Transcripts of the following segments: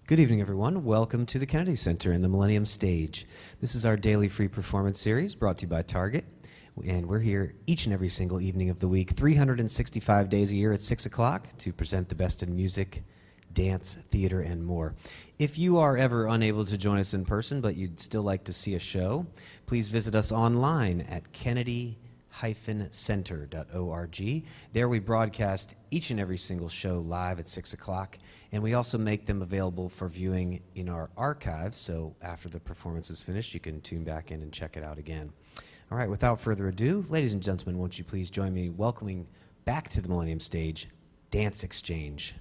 Good evening, everyone. Welcome to the Kennedy Center and the Millennium stage. This is our daily free performance series brought to you by Target. And we're here each and every single evening of the week, 365 days a year at 6 o'clock to present the best in music, dance, theater, and more. If you are ever unable to join us in person, but you'd still like to see a show, please visit us online at kennedy-center.org. There we broadcast each and every single show live at 6 o'clock, and we also make them available for viewing in our archives, so after the performance is finished, you can tune back in and check it out again. All right, without further ado, ladies and gentlemen, won't you please join me welcoming back to the Millennium stage, Dance Exchange.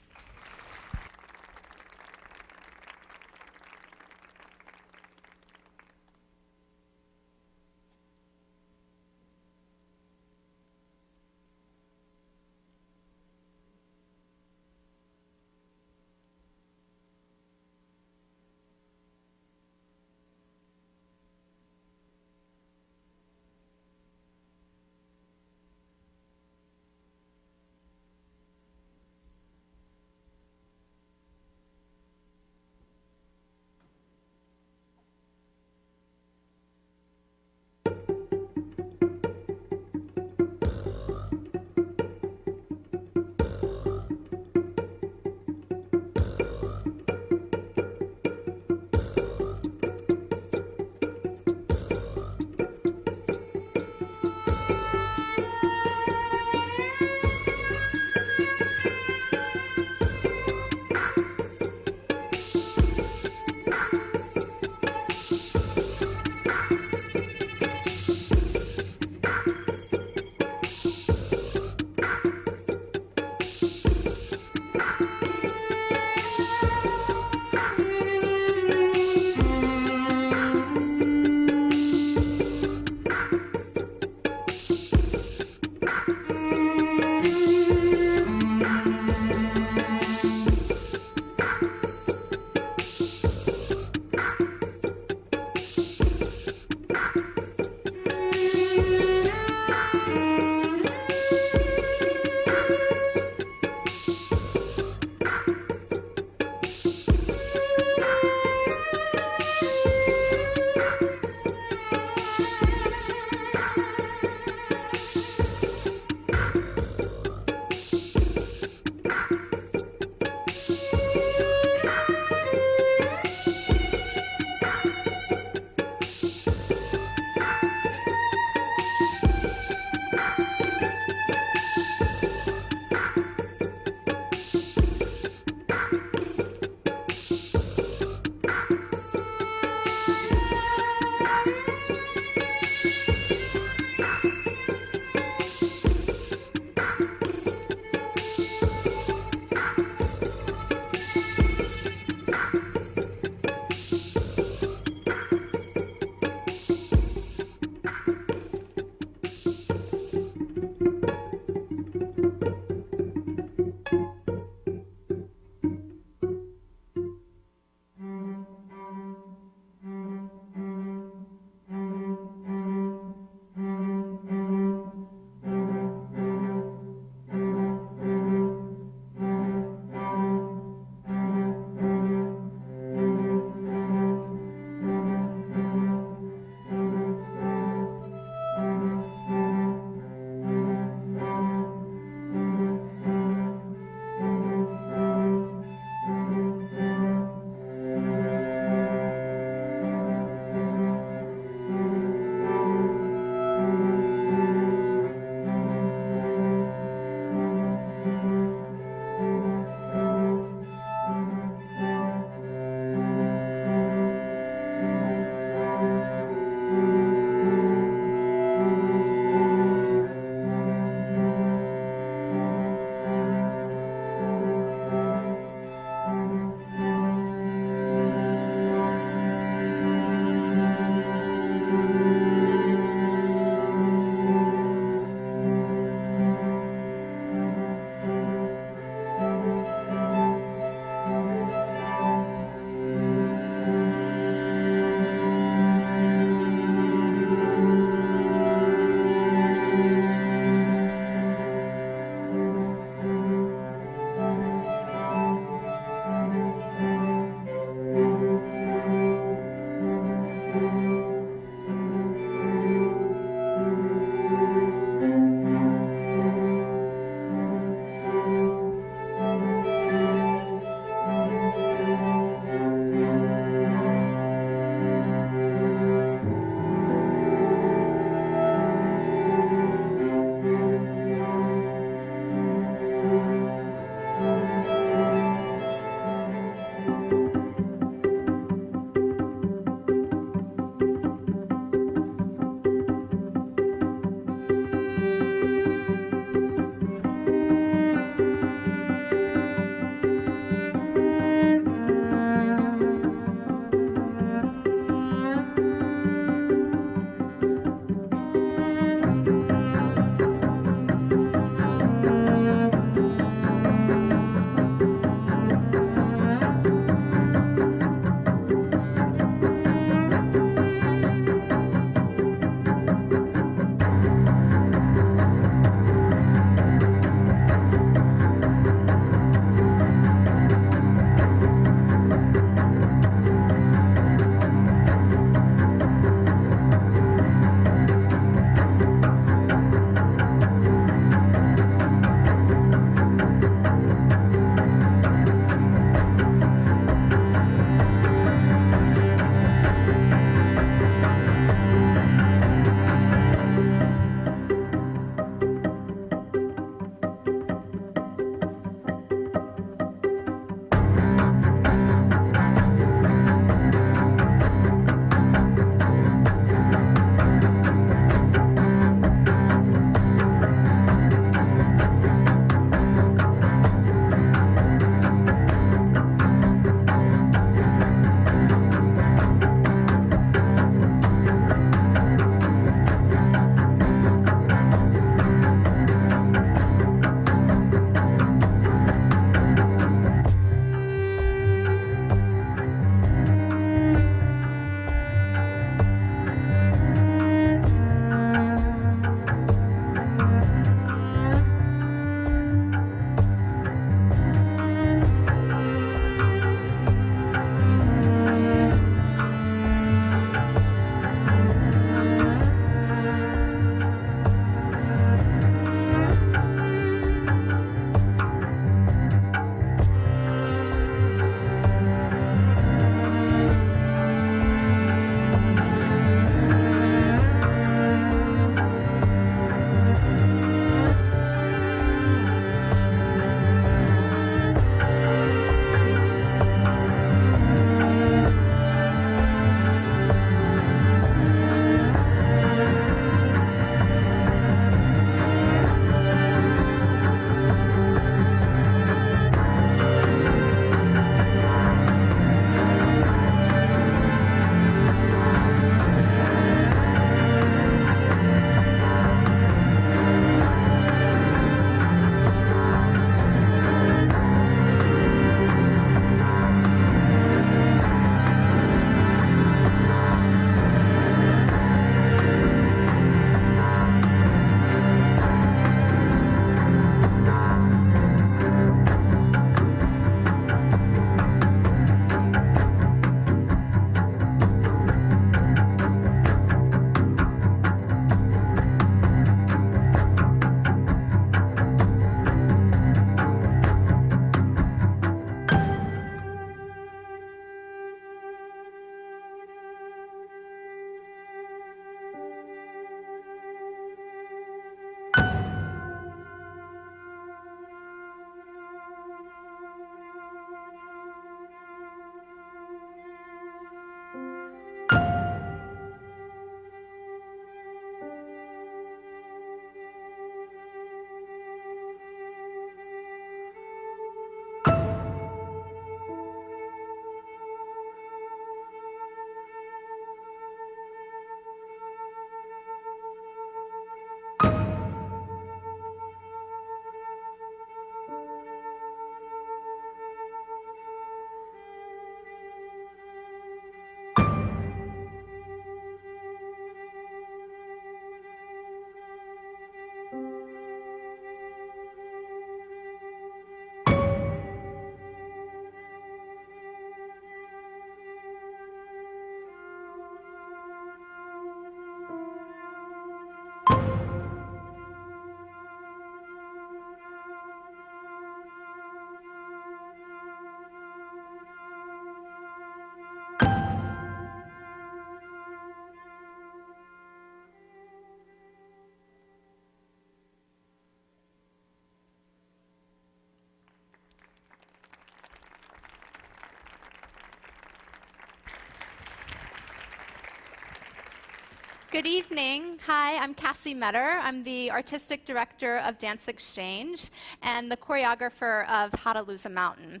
Good evening. Hi, I'm Cassie Meador. I'm the artistic director of Dance Exchange and the choreographer of How to Lose a Mountain.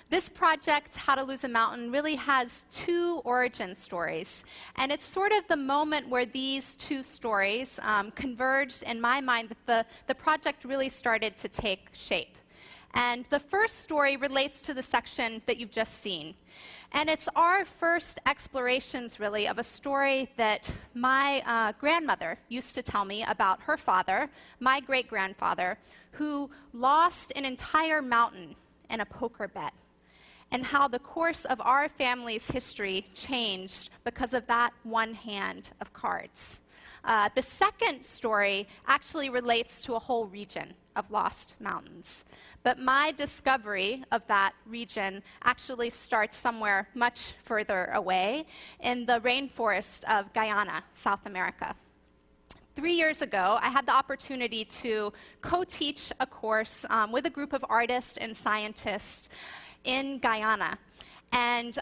This project, How to Lose a Mountain, really has two origin stories. And it's sort of the moment where these two stories converged in my mind that the project really started to take shape. And the first story relates to the section that you've just seen. And it's our first explorations, really, of a story that my grandmother used to tell me about her father, my great-grandfather, who lost an entire mountain in a poker bet, and how the course of our family's history changed because of that one hand of cards. The second story actually relates to a whole region of lost mountains. But my discovery of that region actually starts somewhere much further away in the rainforest of Guyana, South America. 3 years ago, I had the opportunity to co-teach a course with a group of artists and scientists in Guyana. And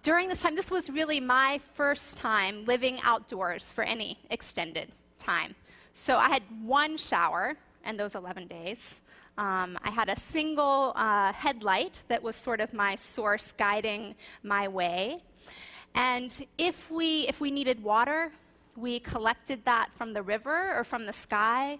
during this time, this was really my first time living outdoors for any extended time. So I had one shower in those 11 days. I had a single headlight that was sort of my source guiding my way. And if we needed water, we collected that from the river or from the sky.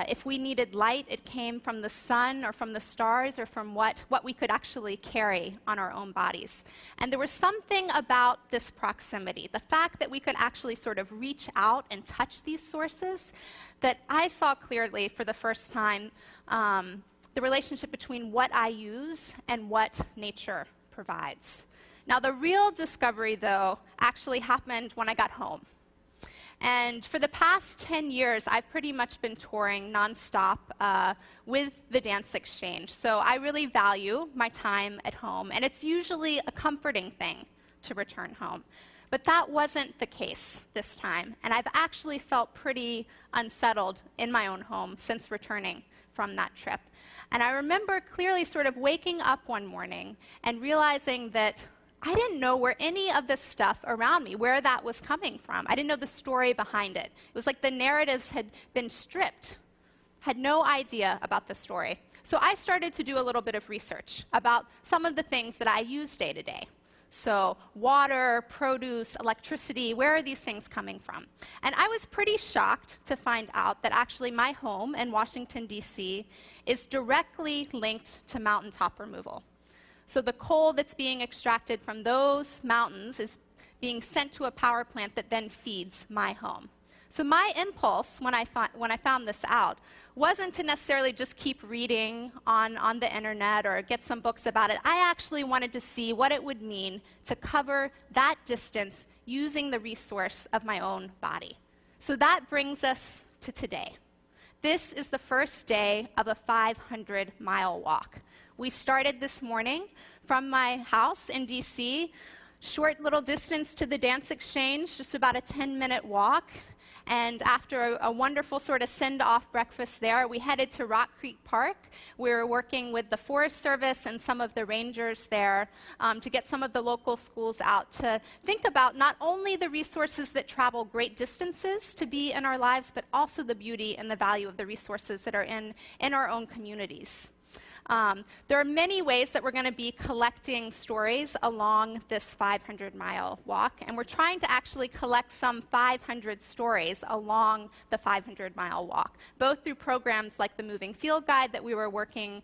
If we needed light, it came from the sun or from the stars or from what we could actually carry on our own bodies. And there was something about this proximity, the fact that we could actually sort of reach out and touch these sources, that I saw clearly for the first time the relationship between what I use and what nature provides. Now, the real discovery, though, actually happened when I got home. And for the past 10 years, I've pretty much been touring nonstop with the Dance Exchange. So I really value my time at home. And it's usually a comforting thing to return home. But that wasn't the case this time. And I've actually felt pretty unsettled in my own home since returning from that trip. And I remember clearly sort of waking up one morning and realizing that I didn't know where any of this stuff around me, where that was coming from. I didn't know the story behind it. It was like the narratives had been stripped, had no idea about the story. So I started to do a little bit of research about some of the things that I use day to day. So water, produce, electricity, where are these things coming from? And I was pretty shocked to find out that actually my home in Washington, D.C. is directly linked to mountaintop removal. So the coal that's being extracted from those mountains is being sent to a power plant that then feeds my home. So my impulse when I found this out wasn't to necessarily just keep reading on the internet or get some books about it. I actually wanted to see what it would mean to cover that distance using the resource of my own body. So that brings us to today. This is the first day of a 500-mile walk. We started this morning from my house in D.C., short little distance to the Dance Exchange, just about a 10-minute walk. And after a wonderful sort of send-off breakfast there, we headed to Rock Creek Park. We were working with the Forest Service and some of the rangers there to get some of the local schools out to think about not only the resources that travel great distances to be in our lives, but also the beauty and the value of the resources that are in our own communities. There are many ways that we're going to be collecting stories along this 500-mile walk, and we're trying to actually collect some 500 stories along the 500-mile walk, both through programs like the Moving Field Guide that we were working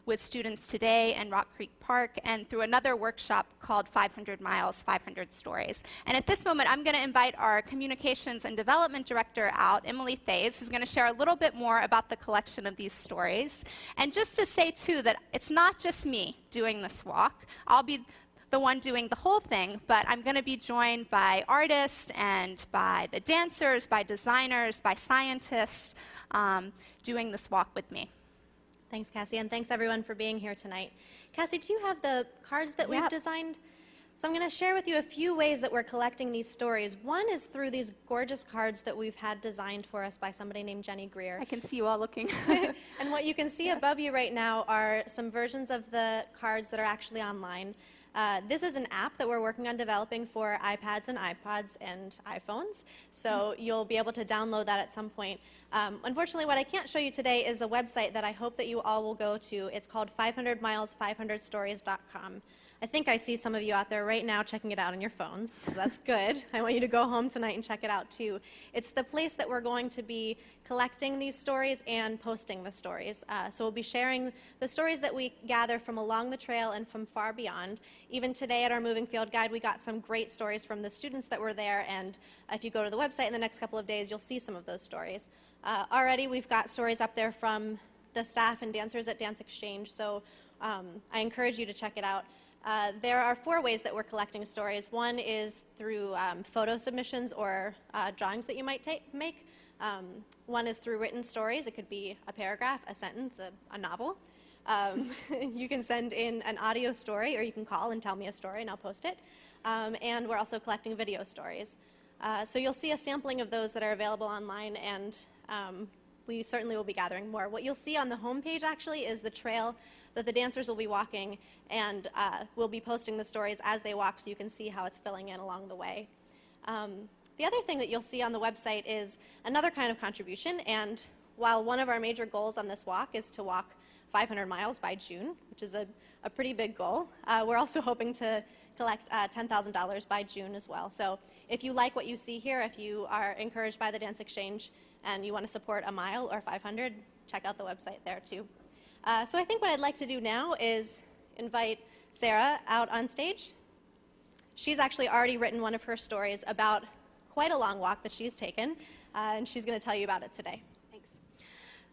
with students today in Rock Creek Park, and through another workshop called 500 Miles, 500 Stories. And at this moment, I'm going to invite our Communications and Development Director out, Emily Thays, who's going to share a little bit more about the collection of these stories. And just to say, too, that it's not just me doing this walk. I'll be the one doing the whole thing, but I'm going to be joined by artists and by the dancers, by designers, by scientists doing this walk with me. Thanks, Cassie, and thanks, everyone, for being here tonight. Cassie, do you have the cards that we've designed? So I'm going to share with you a few ways that we're collecting these stories. One is through these gorgeous cards that we've had designed for us by somebody named Jenny Greer. I can see you all looking. And what you can see above you right now are some versions of the cards that are actually online. This is an app that we're working on developing for iPads and iPods and iPhones, so you'll be able to download that at some point. Unfortunately, what I can't show you today is a website that I hope that you all will go to. It's called 500miles500stories.com. I think I see some of you out there right now checking it out on your phones, so that's good. I want you to go home tonight and check it out too. It's the place that we're going to be collecting these stories and posting the stories. So we'll be sharing the stories that we gather from along the trail and from far beyond. Even today at our moving field guide, we got some great stories from the students that were there, and if you go to the website in the next couple of days, you'll see some of those stories. Already we've got stories up there from the staff and dancers at Dance Exchange, so I encourage you to check it out. There are 4 ways that we're collecting stories. One is through photo submissions or drawings that you might make. One is through written stories. It could be a paragraph, a sentence, a novel. You can send in an audio story, or you can call and tell me a story and I'll post it. And we're also collecting video stories. So you'll see a sampling of those that are available online, and we certainly will be gathering more. What you'll see on the homepage actually is the trail that the dancers will be walking, and we'll be posting the stories as they walk so you can see how it's filling in along the way. The other thing that you'll see on the website is another kind of contribution, and while one of our major goals on this walk is to walk 500 miles by June, which is a pretty big goal, we're also hoping to collect $10,000 by June as well. So if you like what you see here, if you are encouraged by the Dance Exchange and you want to support a mile or 500, check out the website there too. So I think what I'd like to do now is invite Sarah out on stage. She's actually already written one of her stories about quite a long walk that she's taken, and she's going to tell you about it today. Thanks.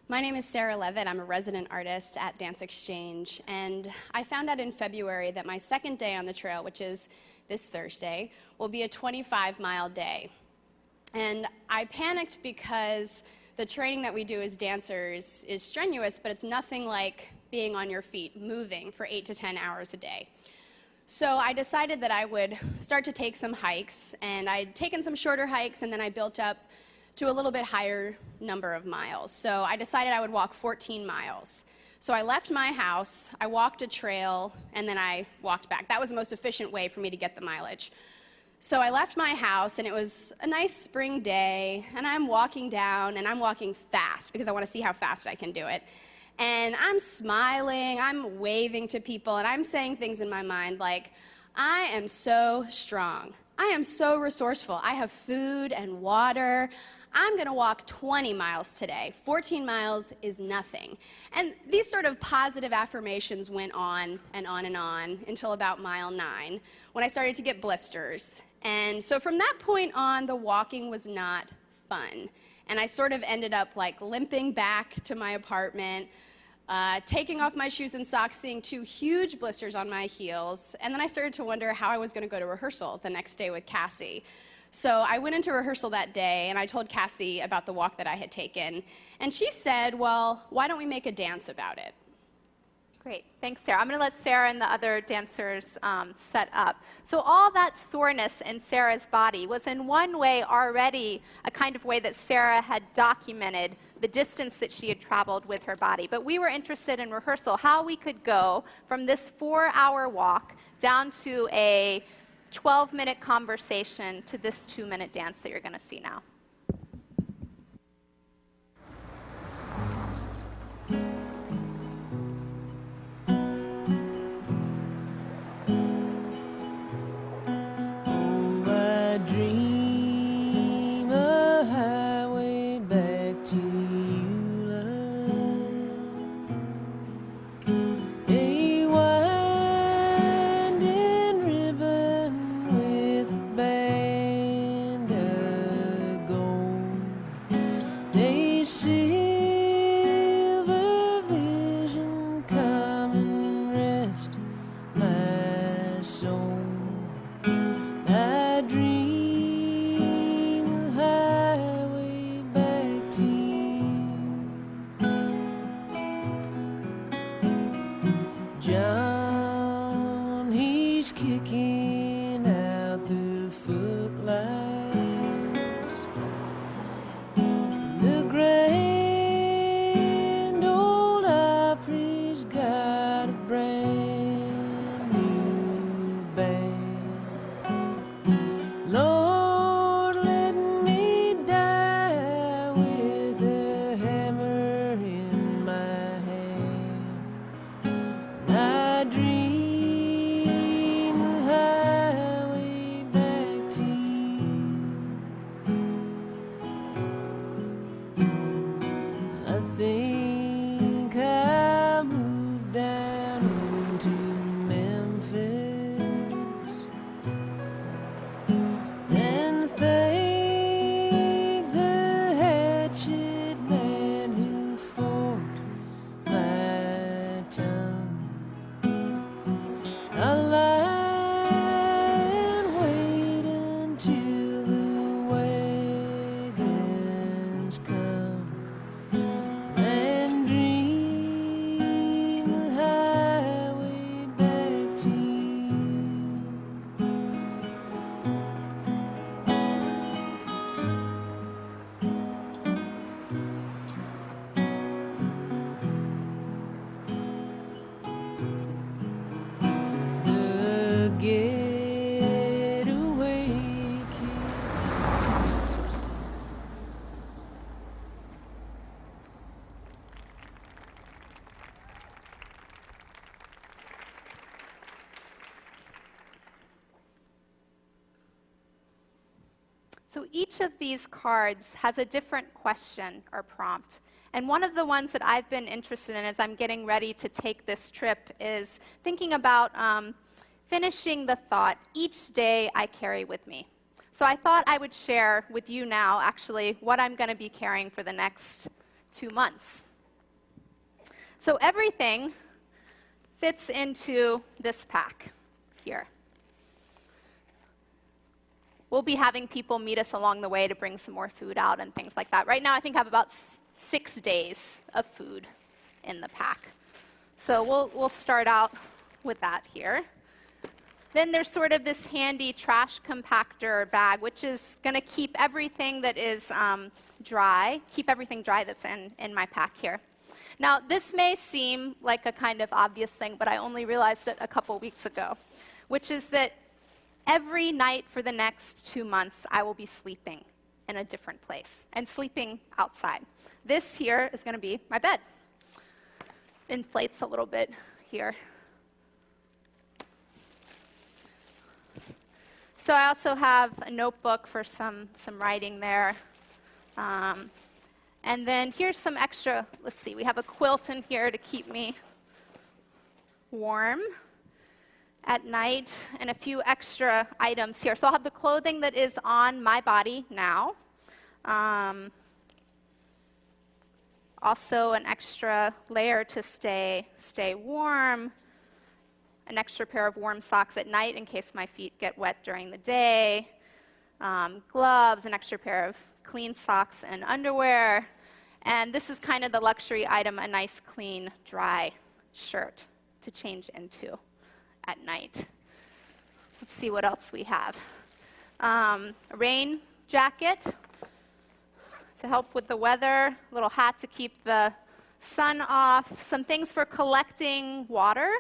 My name is Sarah Levitt. I'm a resident artist at Dance Exchange, and I found out in February that my second day on the trail, which is this Thursday, will be a 25-mile day. And I panicked because the training that we do as dancers is strenuous, but it's nothing like being on your feet, moving for 8 to 10 hours a day. So I decided that I would start to take some hikes, and I'd taken some shorter hikes, and then I built up to a little bit higher number of miles. So I decided I would walk 14 miles. So I left my house, I walked a trail, and then I walked back. That was the most efficient way for me to get the mileage. So I left my house, and it was a nice spring day, and I'm walking down, and I'm walking fast because I want to see how fast I can do it. And I'm smiling, I'm waving to people, and I'm saying things in my mind like, I am so strong. I am so resourceful. I have food and water. I'm going to walk 20 miles today. 14 miles is nothing. And these sort of positive affirmations went on and on and on until about mile 9, when I started to get blisters. And so from that point on, the walking was not fun. And I sort of ended up like limping back to my apartment, taking off my shoes and socks, seeing 2 huge blisters on my heels. And then I started to wonder how I was going to go to rehearsal the next day with Cassie. So I went into rehearsal that day, and I told Cassie about the walk that I had taken. And she said, well, why don't we make a dance about it? Great. Thanks, Sarah. I'm going to let Sarah and the other dancers set up. So all that soreness in Sarah's body was in one way already a kind of way that Sarah had documented the distance that she had traveled with her body. But we were interested in rehearsal, how we could go from this 4-hour walk down to a 12-minute conversation to this 2-minute dance that you're going to see now. dream the highway back to you. I think I'll move down to Memphis and thank the hatchet man who forked my tongue. I'll lie and wait until the wagons come and dream the highway back to you. The getaway keeps. So each of these cards has a different question or prompt. And one of the ones that I've been interested in as I'm getting ready to take this trip is thinking about finishing the thought, each day I carry with me. So I thought I would share with you now, actually, what I'm going to be carrying for the next 2 months. So everything fits into this pack here. We'll be having people meet us along the way to bring some more food out and things like that. Right now, I think I have about 6 days of food in the pack. So we'll start out with that here. Then there's sort of this handy trash compactor bag, which is going to keep everything that is dry, keep everything dry that's in my pack here. Now, this may seem like a kind of obvious thing, but I only realized it a couple weeks ago, which is that every night for the next 2 months, I will be sleeping in a different place and sleeping outside. This here is going to be my bed. Inflates a little bit here. So I also have a notebook for some writing there. And then here's some extra, let's see, we have a quilt in here to keep me warm at night, and a few extra items here. So I'll have the clothing that is on my body now. Also an extra layer to stay warm. An extra pair of warm socks at night in case my feet get wet during the day. Gloves, an extra pair of clean socks and underwear. And this is kind of the luxury item, a nice, clean, dry shirt to change into at night. Let's see what else we have. A rain jacket to help with the weather, a little hat to keep the sun off, some things for collecting water.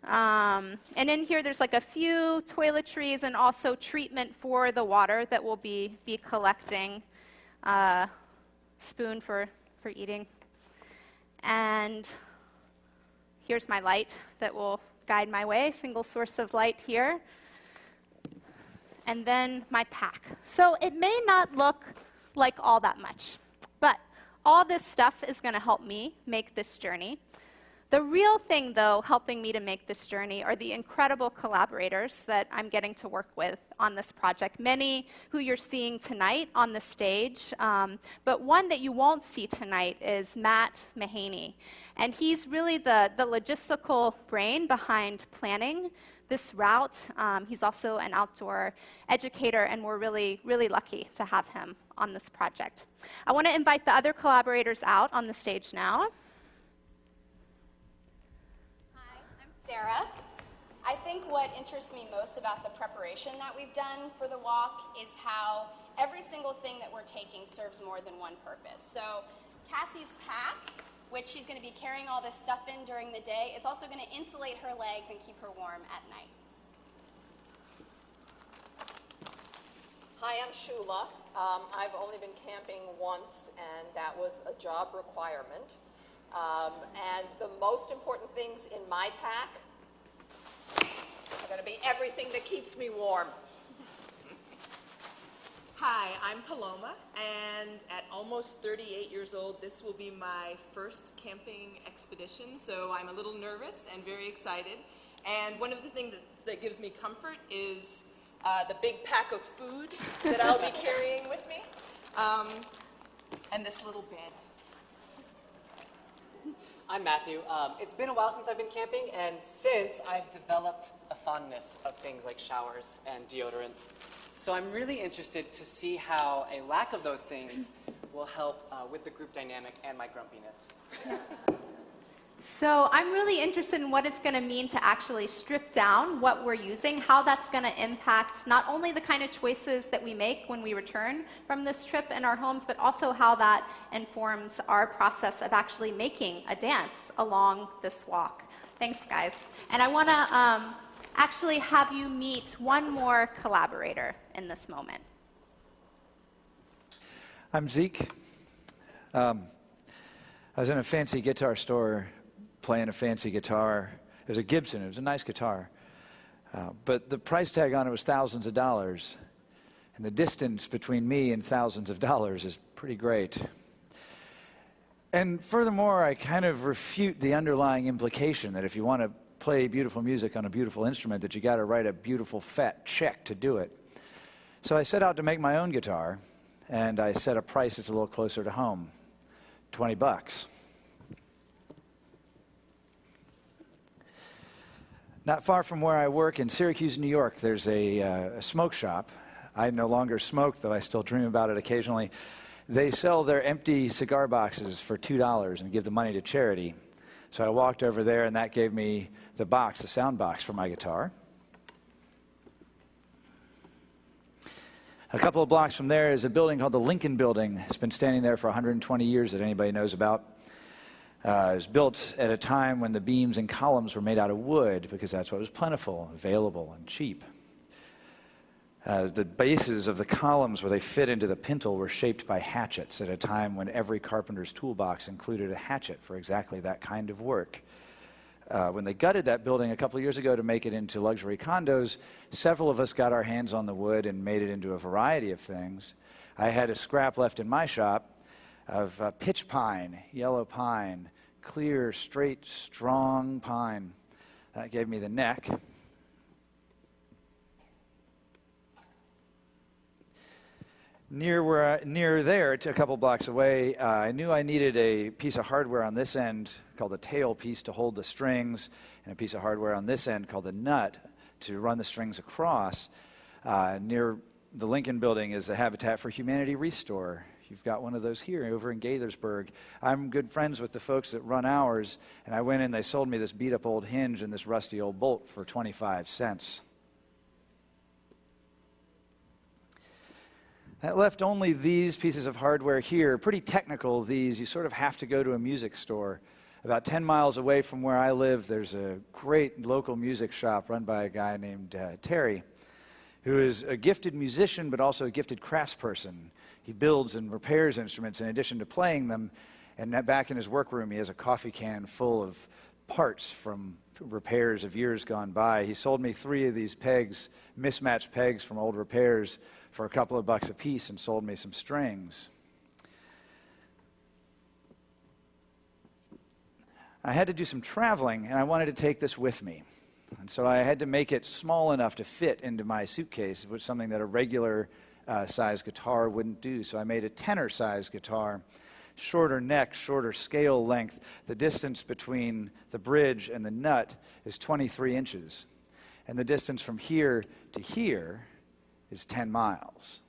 And in here there's like a few toiletries and also treatment for the water that we'll be collecting. Spoon for eating. And here's my light that will guide my way, single source of light here. And then my pack. So it may not look like all that much, but all this stuff is going to help me make this journey. The real thing, though, helping me to make this journey are the incredible collaborators that I'm getting to work with on this project, many who you're seeing tonight on the stage. But one that you won't see tonight is Matt Mahaney. And he's really the logistical brain behind planning this route. He's also an outdoor educator, and we're really, really lucky to have him on this project. I want to invite the other collaborators out on the stage now. Sarah. I think what interests me most about the preparation that we've done for the walk is how every single thing that we're taking serves more than one purpose. So Cassie's pack, which she's going to be carrying all this stuff in during the day, is also going to insulate her legs and keep her warm at night. Hi, I'm Shula. I've only been camping once, and that was a job requirement. And the most important things in my pack are going to be everything that keeps me warm. Hi, I'm Paloma, and at almost 38 years old, this will be my first camping expedition, so I'm a little nervous and very excited. And one of the things that gives me comfort is the big pack of food that I'll be carrying with me, and this little bed. I'm Matthew. It's been a while since I've been camping, and since I've developed a fondness of things like showers and deodorants. So I'm really interested to see how a lack of those things will help with the group dynamic and my grumpiness. So I'm really interested in what it's going to mean to actually strip down what we're using, how that's going to impact not only the kind of choices that we make when we return from this trip in our homes, but also how that informs our process of actually making a dance along this walk. Thanks, guys. And I want to actually have you meet one more collaborator in this moment. I'm Zeke. I was in a fancy guitar store playing a fancy guitar. It was a Gibson. It was a nice guitar. But the price tag on it was thousands of dollars. And the distance between me and thousands of dollars is pretty great. And furthermore, I kind of refute the underlying implication that if you want to play beautiful music on a beautiful instrument, that you got to write a beautiful fat check to do it. So I set out to make my own guitar, and I set a price that's a little closer to home, $20. Not far from where I work in Syracuse, New York, there's a smoke shop. I no longer smoke, though I still dream about it occasionally. They sell their empty cigar boxes for $2 and give the money to charity. So I walked over there, and that gave me the box, the sound box for my guitar. A couple of blocks from there is a building called the Lincoln Building. It's been standing there for 120 years that anybody knows about. It was built at a time when the beams and columns were made out of wood because that's what was plentiful, available, and cheap. The bases of the columns where they fit into the pintle were shaped by hatchets at a time when every carpenter's toolbox included a hatchet for exactly that kind of work. When they gutted that building a couple of years ago to make it into luxury condos, several of us got our hands on the wood and made it into a variety of things. I had a scrap left in my shop of pitch pine, yellow pine, clear, straight, strong pine. That gave me the neck. Near there, a couple blocks away, I knew I needed a piece of hardware on this end called the tail piece to hold the strings, and a piece of hardware on this end called the nut to run the strings across. Near the Lincoln Building is the Habitat for Humanity Restore. You've got one of those here over in Gaithersburg. I'm good friends with the folks that run ours, and I went in, they sold me this beat-up old hinge and this rusty old bolt for 25 cents. That left only these pieces of hardware here. Pretty technical, these. You sort of have to go to a music store. About 10 miles away from where I live, there's a great local music shop run by a guy named Terry, who is a gifted musician but also a gifted craftsperson. He builds and repairs instruments in addition to playing them, and back in his workroom he has a coffee can full of parts from repairs of years gone by. He sold me 3 of these pegs, mismatched pegs from old repairs, for a couple of bucks a piece, and sold me some strings. I had to do some traveling, and I wanted to take this with me. And so I had to make it small enough to fit into my suitcase, which is something that a regular size guitar wouldn't do. So I made a tenor size guitar, shorter neck, shorter scale length. The distance between the bridge and the nut is 23 inches. And the distance from here to here is 10 miles.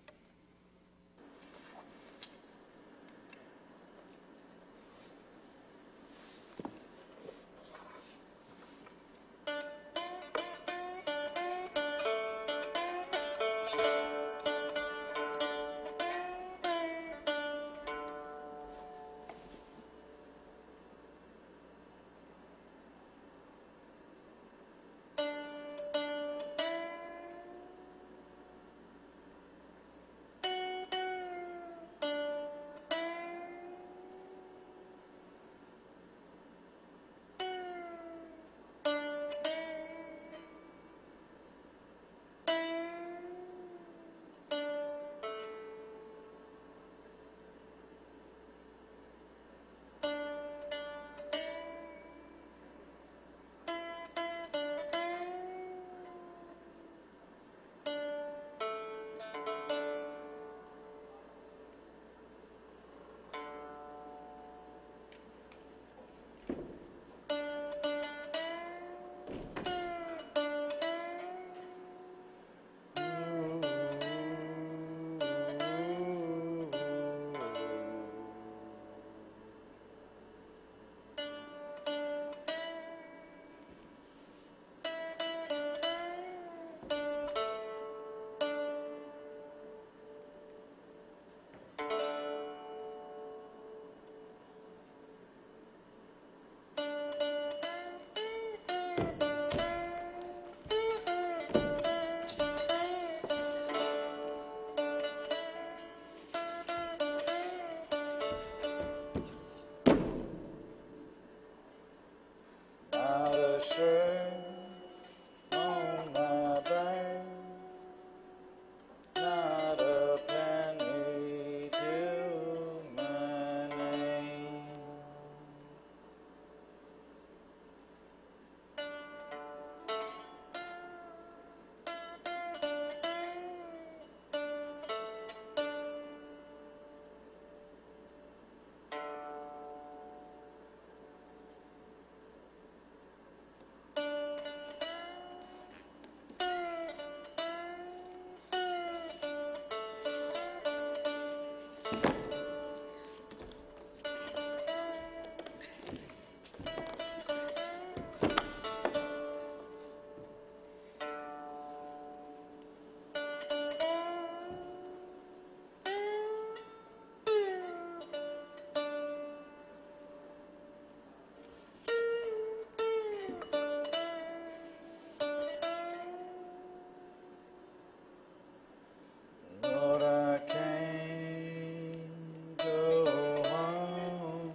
shirt on my back, not a penny to my name. Lord, I can't go home.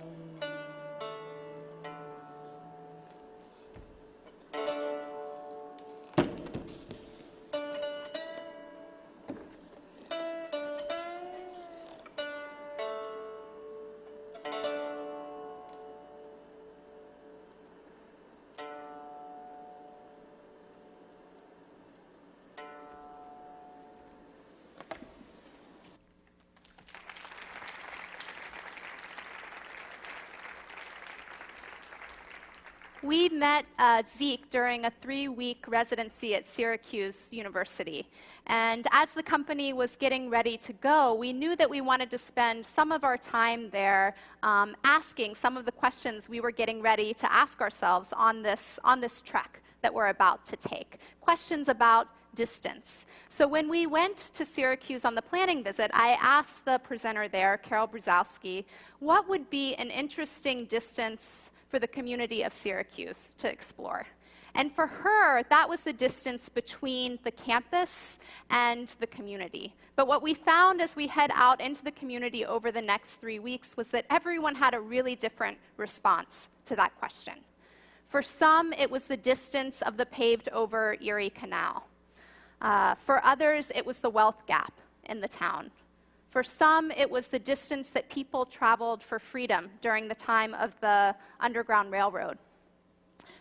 We met Zeke during a 3-week residency at Syracuse University. And as the company was getting ready to go, we knew that we wanted to spend some of our time there asking some of the questions we were getting ready to ask ourselves on this trek that we're about to take. Questions about distance. So when we went to Syracuse on the planning visit, I asked the presenter there, Carol Brzezowski, what would be an interesting distance for the community of Syracuse to explore. And for her, that was the distance between the campus and the community. But what we found as we head out into the community over the next 3 weeks was that everyone had a really different response to that question. For some, it was the distance of the paved-over Erie Canal. For others, it was the wealth gap in the town. For some, it was the distance that people traveled for freedom during the time of the Underground Railroad.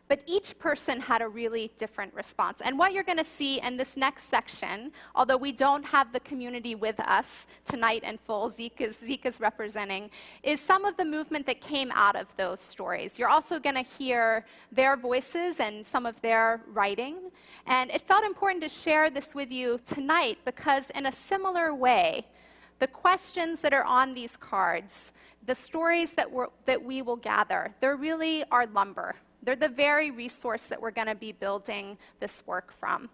But each person had a really different response. And what you're going to see in this next section, although we don't have the community with us tonight in full, Zeke is representing, is some of the movement that came out of those stories. You're also going to hear their voices and some of their writing. And it felt important to share this with you tonight because in a similar way, the questions that are on these cards, the stories that we will gather, they're really our lumber. They're the very resource that we're going to be building this work from.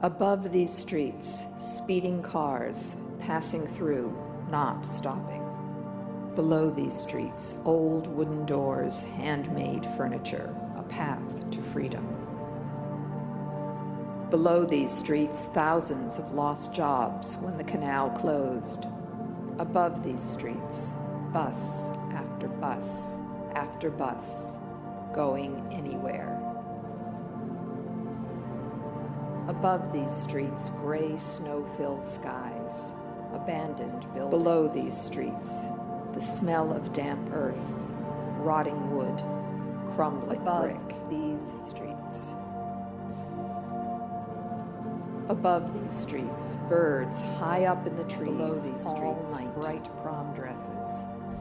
Above these streets, speeding cars, passing through, not stopping. Below these streets, old wooden doors, handmade furniture, a path to freedom. Below these streets, thousands of lost jobs when the canal closed. Above these streets, bus after bus after bus, going anywhere. Above these streets, gray snow-filled skies, abandoned buildings. Below these streets, the smell of damp earth, rotting wood, crumbling brick. These streets. Above these streets, birds high up in the trees. Below these streets, bright prom dresses,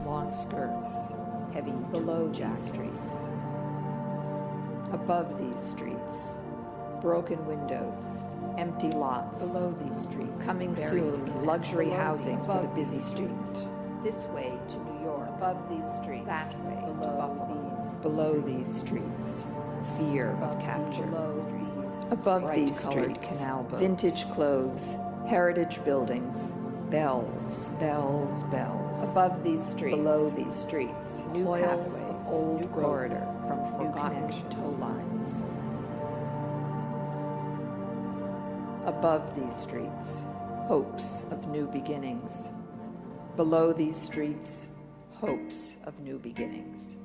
long skirts, heavy below these streets. Above these streets, broken windows, empty lots. Below these streets, coming soon, luxury housing for the busy streets. This way to New York. Above these streets, that way to Buffalo. Below these streets, fear of capture. Above these streets, canal boats, vintage clothes, heritage buildings, bells, bells, bells. Above these streets, below these streets, new pathways of old corridor from forgotten tow lines. Above these streets, hopes of new beginnings. Below these streets, hopes of new beginnings.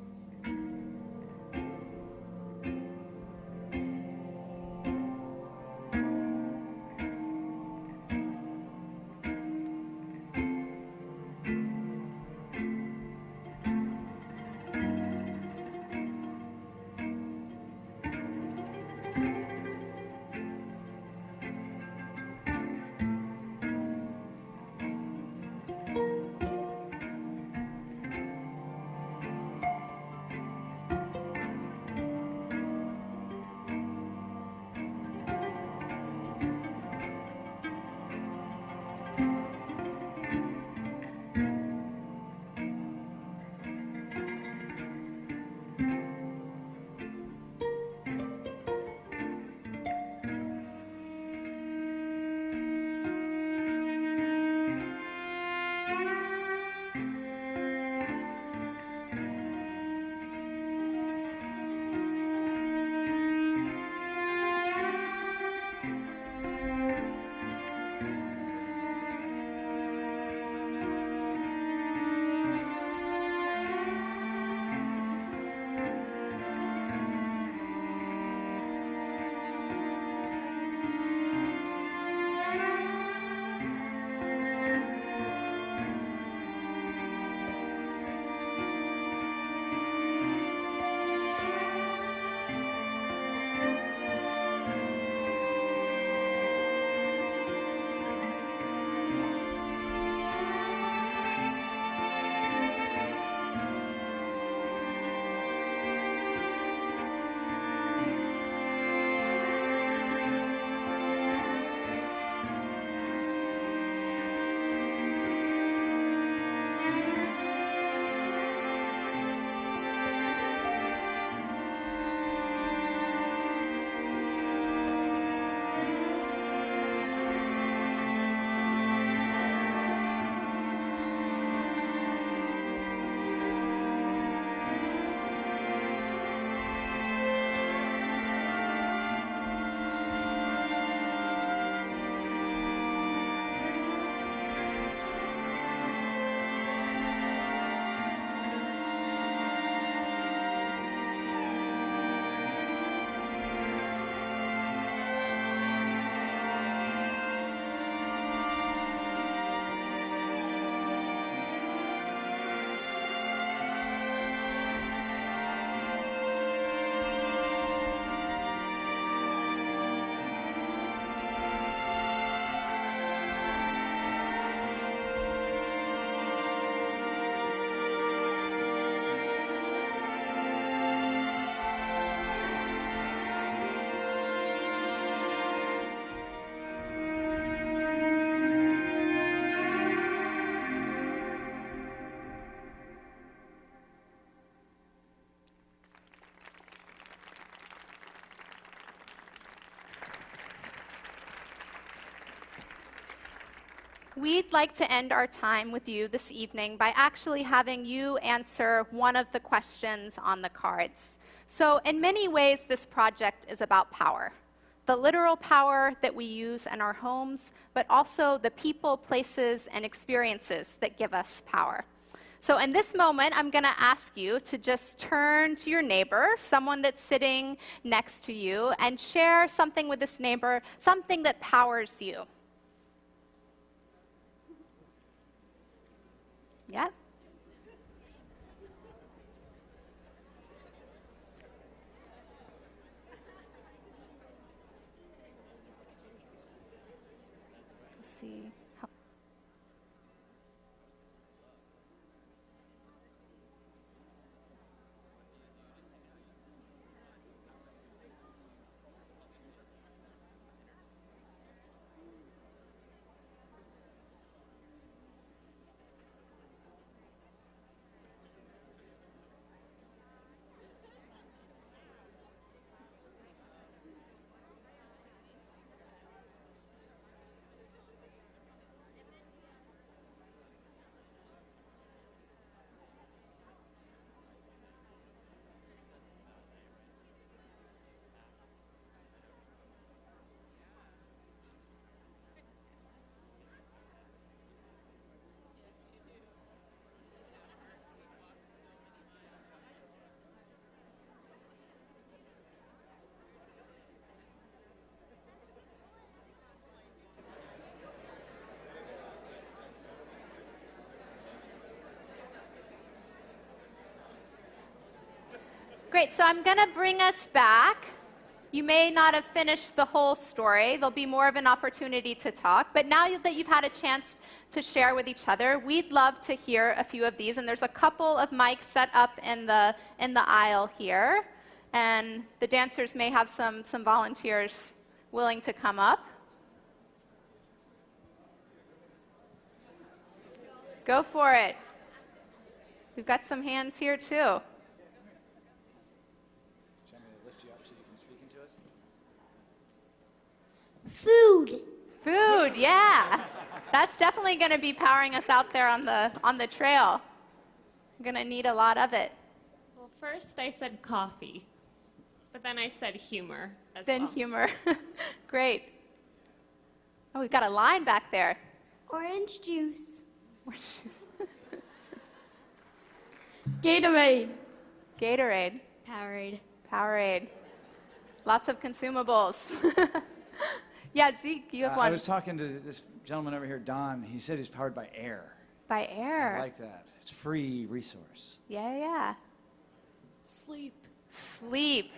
we'd like to end our time with you this evening by actually having you answer one of the questions on the cards. So in many ways, this project is about power. The literal power that we use in our homes, but also the people, places, and experiences that give us power. So in this moment, I'm going to ask you to just turn to your neighbor, someone that's sitting next to you, and share something with this neighbor, something that powers you. Yeah? Let's see. Great, so I'm going to bring us back. You may not have finished the whole story. There'll be more of an opportunity to talk. But now that you've had a chance to share with each other, we'd love to hear a few of these. And there's a couple of mics set up in the aisle here. And the dancers may have some volunteers willing to come up. Go for it. We've got some hands here, too. Food. Food, yeah. That's definitely going to be powering us out there on the trail. We're going to need a lot of it. Well, first I said coffee, but then I said humor as Then well. humor. Great. Oh, we've got a line back there. Orange juice. Orange juice. Gatorade. Gatorade. Powerade. Powerade. Lots of consumables. Yeah, Zeke, you have one. I was talking to this gentleman over here, Don. He said he's powered by air. By air. I like that. It's a free resource. Yeah. Sleep. Sleep.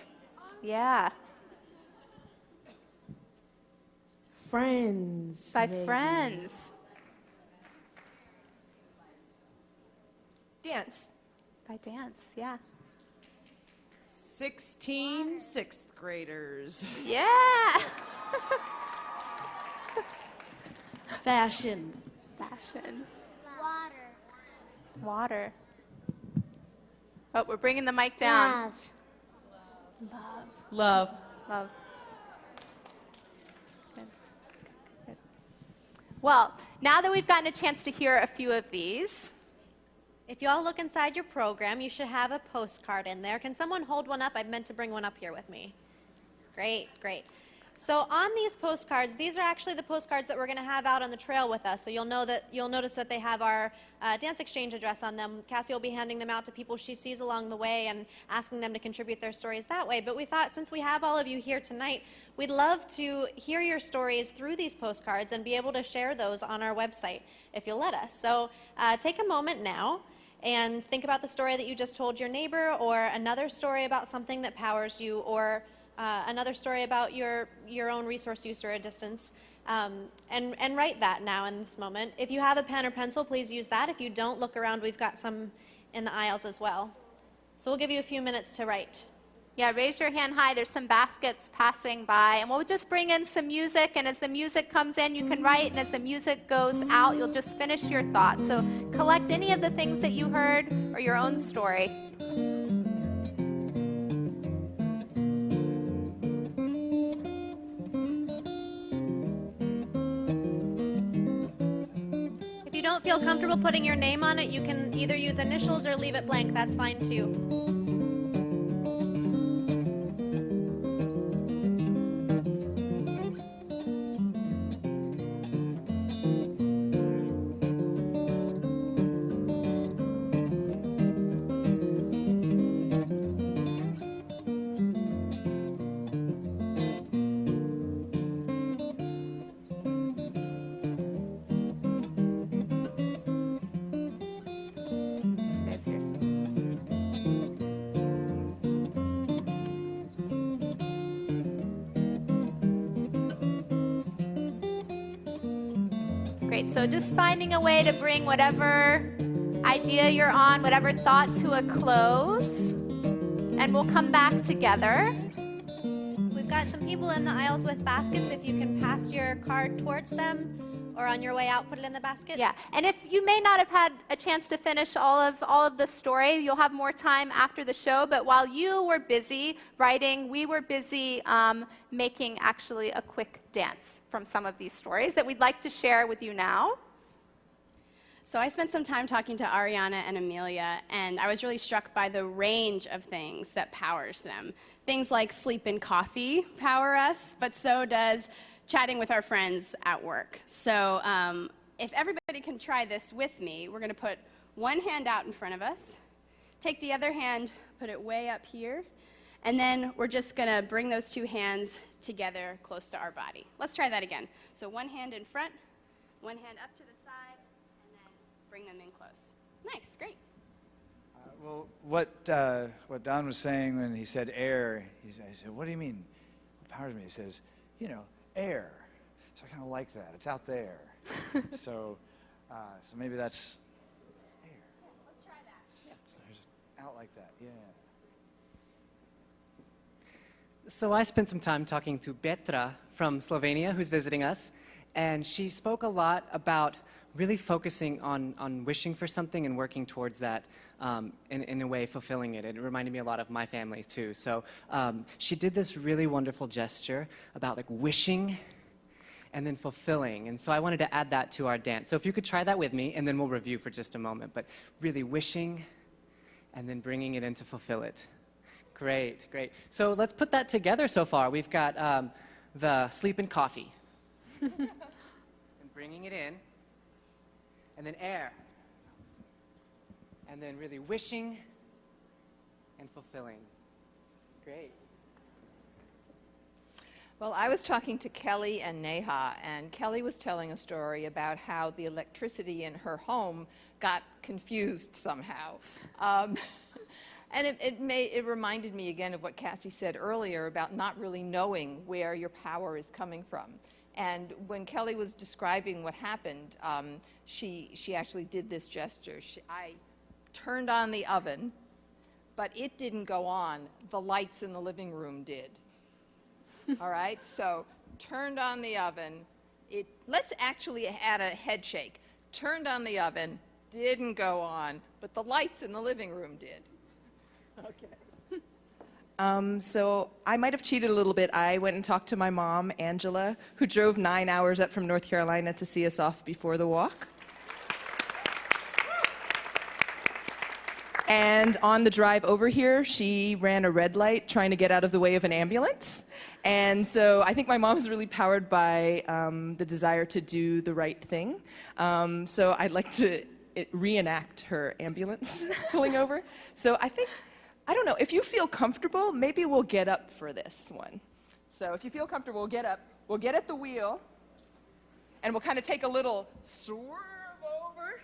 Yeah. Friends. By maybe. friends. Dance. By dance, yeah. 16 sixth graders. Yeah. Fashion. Fashion. Water. Water. Oh, we're bringing the mic down. Love. Love. Good. Good. Well, now that we've gotten a chance to hear a few of these, If you all look inside your program, you should have a postcard in there. Can someone hold one up? I meant to bring one up here with me. Great, great. So on these postcards, these are actually the postcards that we're going to have out on the trail with us. So you'll notice that they have our Dance Exchange address on them. Cassie will be handing them out to people she sees along the way and asking them to contribute their stories that way. But we thought, since we have all of you here tonight, we'd love to hear your stories through these postcards and be able to share those on our website, if you'll let us. So take a moment now and think about the story that you just told your neighbor, or another story about something that powers you, or another story about your own resource use or a distance, and write that now in this moment. If you have a pen or pencil, please use that. If you don't, look around. We've got some in the aisles as well. So we'll give you a few minutes to write. yeah, raise your hand high. There's some baskets passing by, and we'll just bring in some music, and as the music comes in, you can write, and as the music goes out, you'll just finish your thoughts. So collect any of the things that you heard or your own story. you don't feel comfortable putting your name on it, you can either use initials or leave it blank. That's fine too. Great, so just finding a way to bring whatever idea you're on, whatever thought to a close, and we'll come back together. We've got some people in the aisles with baskets. If you can pass your card towards them, or on your way out, put it in the basket. Yeah, and if you may not have had a chance to finish all of the story, you'll have more time after the show, but while you were busy writing, we were busy making actually a quick dance from some of these stories that we'd like to share with you now. So I spent some time talking to Ariana and Amelia, and I was really struck by the range of things that powers them. Things like sleep and coffee power us, but so does chatting with our friends at work. So if everybody can try this with me, we're going to put one hand out in front of us, take the other hand, put it way up here, and then we're just going to bring those two hands together close to our body. Let's try that again. So one hand in front, one hand up to the side, and then bring them in close. Nice, great. Well, what Don was saying when he said air, I said, what do you mean? What powers me? He says, air. So I kind of like that. It's out there. so maybe that's air. Yeah, let's try that. Yeah. So just out like that. Yeah. So I spent some time talking to Petra from Slovenia, who's visiting us, and she spoke a lot about really focusing on wishing for something and working towards that, in a way fulfilling it. It reminded me a lot of my family too. So she did this really wonderful gesture about like wishing and then fulfilling. And so I wanted to add that to our dance. So if you could try that with me, and then we'll review for just a moment, but really wishing and then bringing it in to fulfill it. Great, great. So let's put that together so far. We've got the sleep and coffee. And bringing it in. And then air. And then really wishing and fulfilling. Great. Well, I was talking to Kelly and Neha, and Kelly was telling a story about how the electricity in her home got confused somehow. And it reminded me again of what Cassie said earlier about not really knowing where your power is coming from. And when Kelly was describing what happened, she actually did this gesture. I turned on the oven, but it didn't go on. The lights in the living room did. All right, so turned on the oven. Let's actually add a head shake. Turned on the oven, didn't go on, but the lights in the living room did. Okay. So I might have cheated a little bit. I went and talked to my mom, Angela, who drove 9 hours up from North Carolina to see us off before the walk. And on the drive over here, she ran a red light trying to get out of the way of an ambulance. And so I think my mom's really powered by the desire to do the right thing. So I'd like to reenact her ambulance pulling over. So I don't know, if you feel comfortable, maybe we'll get up for this one. So if you feel comfortable, we'll get up. We'll get at the wheel, and we'll kind of take a little swerve over.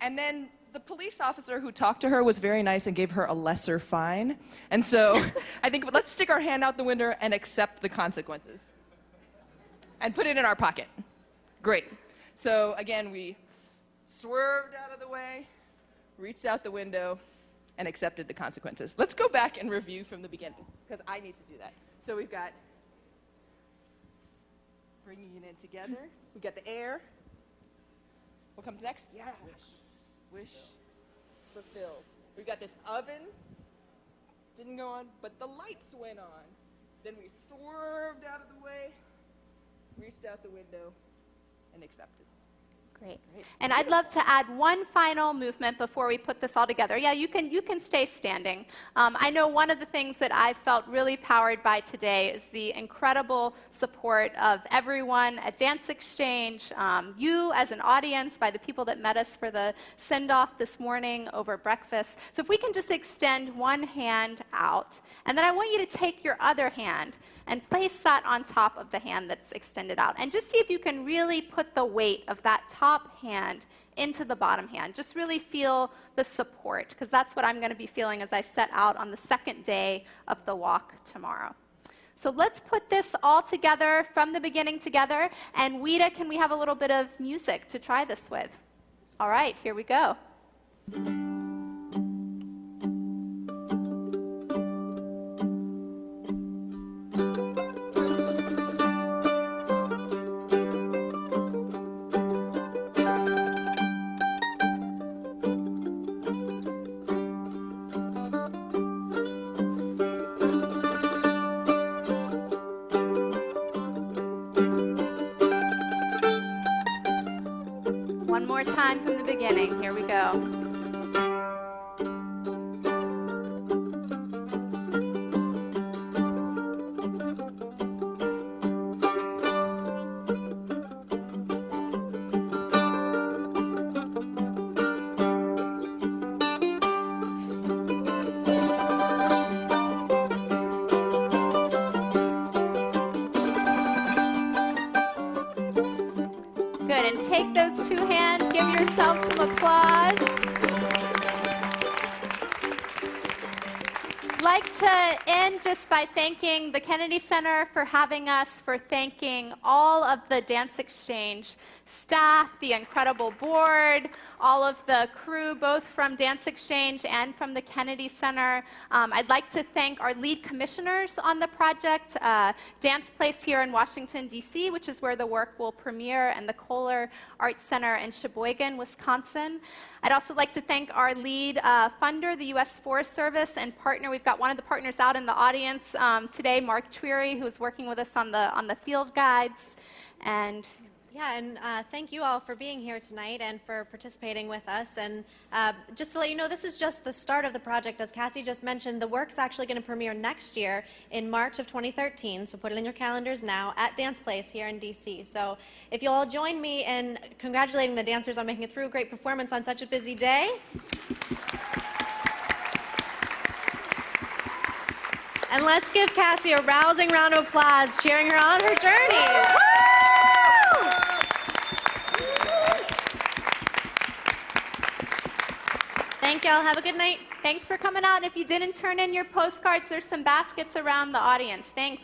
And then the police officer who talked to her was very nice and gave her a lesser fine. And so I think let's stick our hand out the window and accept the consequences. And put it in our pocket. Great. So again, we swerved out of the way, reached out the window, and accepted the consequences. Let's go back and review from the beginning, because I need to do that. So we've got bringing it in together. We've got the air. What comes next? Yeah. Wish fulfilled. We've got this oven. Didn't go on, but the lights went on. Then we swerved out of the way, reached out the window, and accepted. Great. And I'd love to add one final movement before we put this all together. Yeah, you can stay standing. I know one of the things that I felt really powered by today is the incredible support of everyone at Dance Exchange, you as an audience, by the people that met us for the send-off this morning over breakfast. So if we can just extend one hand out, and then I want you to take your other hand and place that on top of the hand that's extended out. And just see if you can really put the weight of that top hand into the bottom hand. Just really feel the support, because that's what I'm going to be feeling as I set out on the second day of the walk tomorrow. So let's put this all together from the beginning together. And Wida, can we have a little bit of music to try this with? All right, here we go. One more time from the beginning. Here we go. Good, and take those two hands, give yourself some applause. I'd like to end just by thanking the Kennedy Center for having us, for thanking all of the Dance Exchange staff, the incredible board, all of the crew, both from Dance Exchange and from the Kennedy Center. I'd like to thank our lead commissioners on the project, Dance Place here in Washington, D.C., which is where the work will premiere, and the Kohler Arts Center in Sheboygan, Wisconsin. I'd also like to thank our lead funder, the U.S. Forest Service, and partner. We've got one of the partners out in the audience today, Mark Tweary, who's working with us on the field guides. And yeah, and thank you all for being here tonight and for participating with us. And just to let you know, this is just the start of the project. As Cassie just mentioned, the work's actually going to premiere next year in March of 2013, so put it in your calendars now, at Dance Place here in D.C. So if you'll all join me in congratulating the dancers on making it through a great performance on such a busy day. And let's give Cassie a rousing round of applause, cheering her on her journey. Thank y'all. Have a good night. Thanks for coming out. And if you didn't turn in your postcards, there's some baskets around the audience. Thanks.